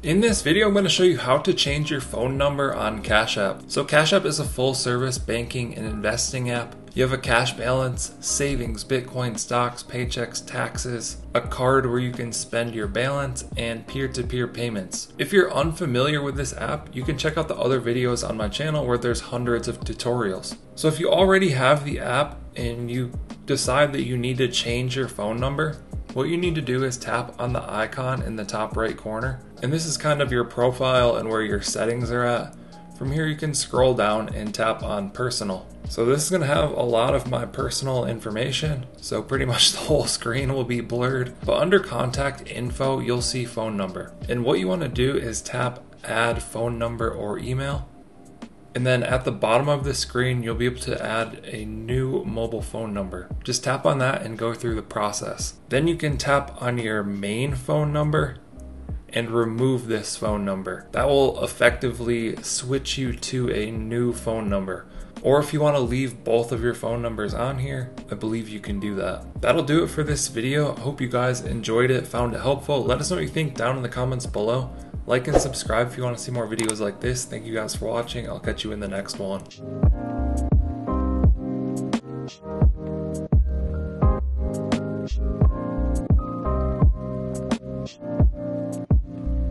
In this video, I'm going to show you how to change your phone number on Cash App. So Cash App is a full service banking and investing app. You have a cash balance, savings, Bitcoin, stocks, paychecks, taxes, a card where you can spend your balance, and peer-to-peer payments. If you're unfamiliar with this app, you can check out the other videos on my channel where there's hundreds of tutorials. So if you already have the app and you decide that you need to change your phone number, what you need to do is tap on the icon in the top right corner. And this is kind of your profile and where your settings are at. From here you can scroll down and tap on personal. So this is going to have a lot of my personal information. So pretty much the whole screen will be blurred. But under contact info, you'll see phone number. And what you want to do is tap add phone number or email. And then at the bottom of the screen, you'll be able to add a new mobile phone number. Just tap on that and go through the process. Then you can tap on your main phone number and remove this phone number. That will effectively switch you to a new phone number. Or if you want to leave both of your phone numbers on here, I believe you can do that. That'll do it for this video. I hope you guys enjoyed it, found it helpful. Let us know what you think down in the comments below. Like and subscribe if you want to see more videos like this. Thank you guys for watching. I'll catch you in the next one.